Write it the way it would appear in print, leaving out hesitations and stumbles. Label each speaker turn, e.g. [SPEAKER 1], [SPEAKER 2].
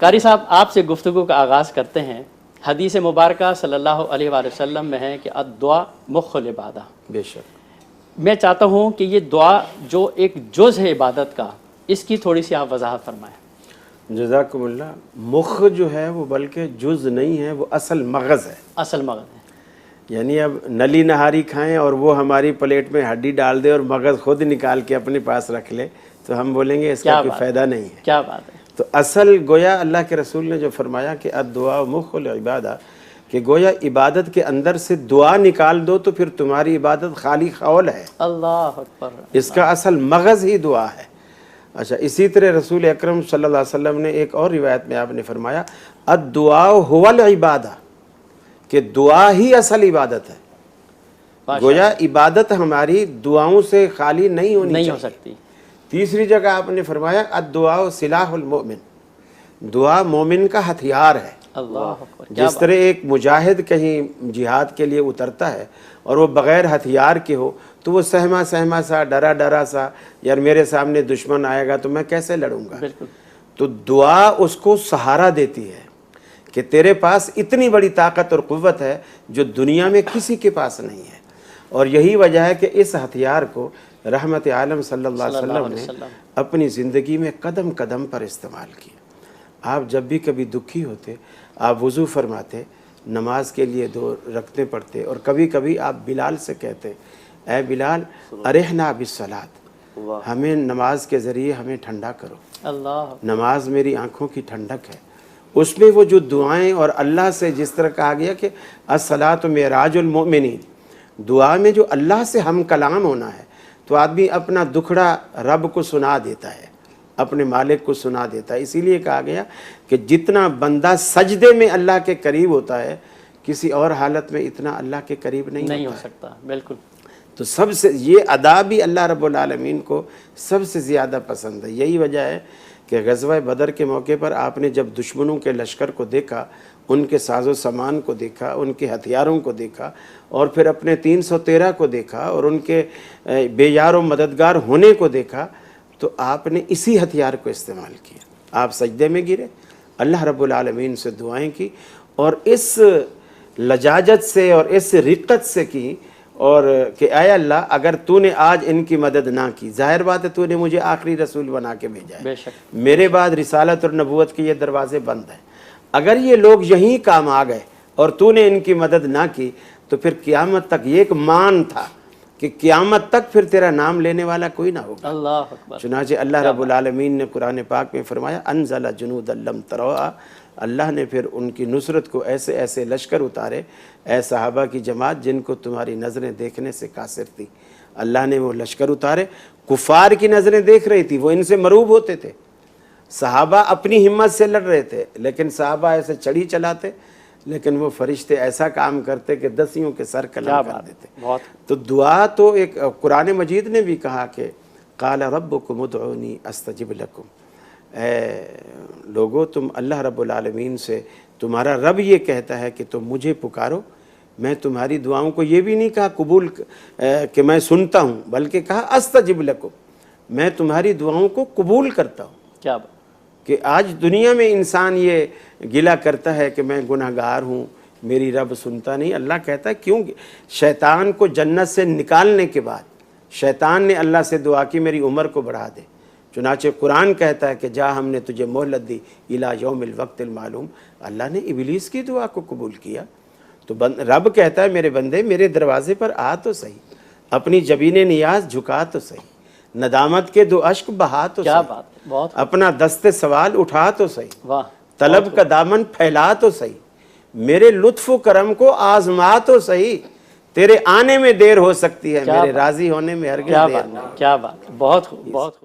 [SPEAKER 1] قاری صاحب آپ سے گفتگو کا آغاز کرتے ہیں۔ حدیث مبارکہ صلی اللہ علیہ وآلہ وسلم میں ہے کہ الدعا مخ العبادہ۔
[SPEAKER 2] بے شک۔
[SPEAKER 1] میں چاہتا ہوں کہ یہ دعا جو ایک جز ہے عبادت کا، اس کی تھوڑی سی آپ وضاحت فرمائیں۔
[SPEAKER 2] جزاکم اللہ۔ مخ جو ہے وہ بلکہ جز نہیں ہے، وہ اصل مغز ہے۔
[SPEAKER 1] اصل مغز ہے۔
[SPEAKER 2] یعنی اب نلی نہاری کھائیں اور وہ ہماری پلیٹ میں ہڈی ڈال دے اور مغز خود نکال کے اپنے پاس رکھ لے تو ہم بولیں گے اس کا کوئی فائدہ نہیں ہے۔
[SPEAKER 1] کیا بات ہے۔
[SPEAKER 2] تو اصل گویا اللہ کے رسول نے جو فرمایا کہ الدعاء مخ العبادہ، کہ گویا عبادت کے اندر سے دعا نکال دو تو پھر تمہاری عبادت خالی خول ہے۔
[SPEAKER 1] اللہ اکبر۔
[SPEAKER 2] اس کا اصل مغز ہی دعا ہے۔ اچھا، اسی طرح رسول اکرم صلی اللہ علیہ وسلم نے ایک اور روایت میں آپ نے فرمایا الدعاء هو العبادہ، کہ دعا ہی اصل عبادت ہے۔ گویا عبادت ہماری دعاؤں سے خالی نہیں ہونی
[SPEAKER 1] ہو سکتی۔
[SPEAKER 2] تیسری جگہ آپ نے فرمایا الدعاء سلاح المؤمن، دعا مومن کا ہتھیار ہے۔
[SPEAKER 1] اللہ اکبر۔
[SPEAKER 2] جس طرح ایک مجاہد کہیں جہاد کے لیے اترتا ہے اور وہ بغیر ہتھیار کے ہو تو وہ سہما سہما سا، ڈرا ڈرا سا، یار میرے سامنے دشمن آئے گا تو میں کیسے لڑوں گا۔
[SPEAKER 1] بالکل۔
[SPEAKER 2] تو دعا اس کو سہارا دیتی ہے کہ تیرے پاس اتنی بڑی طاقت اور قوت ہے جو دنیا میں کسی کے پاس نہیں ہے۔ اور یہی وجہ ہے کہ اس ہتھیار کو رحمت عالم صلی اللہ علیہ وسلم نے اپنی زندگی میں قدم قدم پر استعمال کیا۔ آپ جب بھی کبھی دکھی ہوتے آپ وضو فرماتے، نماز کے لیے 2 رکعتیں پڑھتے، اور کبھی کبھی آپ بلال سے کہتے اے بلال ارحنا بالصلاۃ، ہمیں نماز کے ذریعے ہمیں ٹھنڈا کرو،
[SPEAKER 1] اللہ
[SPEAKER 2] نماز میری آنکھوں کی ٹھنڈک ہے۔ اس میں وہ جو دعائیں اور اللہ سے جس طرح کہا گیا کہ الصلاۃ معراج المؤمنین، دعا میں جو اللہ سے ہم کلام ہونا ہے تو آدمی اپنا دکھڑا رب کو سنا دیتا ہے، اپنے مالک کو سنا دیتا ہے۔ اسی لیے کہا گیا کہ جتنا بندہ سجدے میں اللہ کے قریب ہوتا ہے کسی اور حالت میں اتنا اللہ کے قریب نہیں
[SPEAKER 1] ہو
[SPEAKER 2] ہوتا ہے۔
[SPEAKER 1] سکتا۔ بالکل۔
[SPEAKER 2] تو سب سے یہ ادا بھی اللہ رب العالمین کو سب سے زیادہ پسند ہے۔ یہی وجہ ہے کہ غزوہ بدر کے موقع پر آپ نے جب دشمنوں کے لشکر کو دیکھا، ان کے ساز و سامان کو دیکھا، ان کے ہتھیاروں کو دیکھا، اور پھر اپنے 313 کو دیکھا اور ان کے بے یار و مددگار ہونے کو دیکھا، تو آپ نے اسی ہتھیار کو استعمال کیا۔ آپ سجدے میں گرے، اللہ رب العالمین سے دعائیں کی، اور اس لجاجت سے اور اس رقت سے کی، اور کہ اے اللہ اگر تو نے آج ان کی مدد نہ کی، ظاہر بات ہے تو نے مجھے آخری رسول بنا کے بھیجا ہے،
[SPEAKER 1] بے شک
[SPEAKER 2] میرے بعد رسالت اور نبوت کے یہ دروازے بند ہیں، اگر یہ لوگ یہیں کام آ گئے اور تو نے ان کی مدد نہ کی تو پھر قیامت تک یہ ایک مان تھا کہ قیامت تک پھر تیرا نام لینے والا کوئی نہ ہوگا۔
[SPEAKER 1] اللہ اکبر۔
[SPEAKER 2] چنانچہ اللہ رب العالمین نے قرآن پاک میں فرمایا انزل جنودا لم تروها، اللہ نے پھر ان کی نصرت کو ایسے ایسے لشکر اتارے اے صحابہ کی جماعت جن کو تمہاری نظریں دیکھنے سے قاصر تھی، اللہ نے وہ لشکر اتارے۔ کفار کی نظریں دیکھ رہی تھی، وہ ان سے مرعوب ہوتے تھے، صحابہ اپنی ہمت سے لڑ رہے تھے، لیکن صحابہ ایسے چڑھی چلاتے، لیکن وہ فرشتے ایسا کام کرتے کہ دسیوں کے سر قلم کر دیتے۔ تو دعا تو ایک قرآن مجید نے بھی کہا کہ قال ربکم ادعونی استجب لکم، اے لوگو تم اللہ رب العالمین سے، تمہارا رب یہ کہتا ہے کہ تم مجھے پکارو، میں تمہاری دعاؤں کو یہ بھی نہیں کہا قبول کہ میں سنتا ہوں، بلکہ کہا استجب لکم، میں تمہاری دعاؤں کو قبول کرتا ہوں۔
[SPEAKER 1] کیا بات
[SPEAKER 2] کہ آج دنیا میں انسان یہ گلہ کرتا ہے کہ میں گناہگار ہوں، میری رب سنتا نہیں۔ اللہ کہتا ہے کیوں؟ شیطان کو جنت سے نکالنے کے بعد شیطان نے اللہ سے دعا کی میری عمر کو بڑھا دے، چنانچہ قرآن کہتا ہے کہ جا ہم نے تجھے مہلت دی الی یوم الوقت المعلوم، اللہ نے ابلیس کی دعا کو قبول کیا۔ تو رب کہتا ہے میرے بندے میرے دروازے پر آ تو صحیح، اپنی جبین نیاز جھکا تو صحیح، ندامت کے 2 اشک بہا تو
[SPEAKER 1] کیا
[SPEAKER 2] صحیح،
[SPEAKER 1] بات ہے، بہت
[SPEAKER 2] اپنا دست سوال اٹھا تو صحیح،
[SPEAKER 1] واہ،
[SPEAKER 2] طلب کا دامن پھیلا تو صحیح، میرے لطف و کرم کو آزما تو صحیح، تیرے آنے میں دیر ہو سکتی ہے، میرے راضی ہونے میں ہرگز دیر نہیں۔
[SPEAKER 1] کیا بات، بہت خوب، بہت خوب۔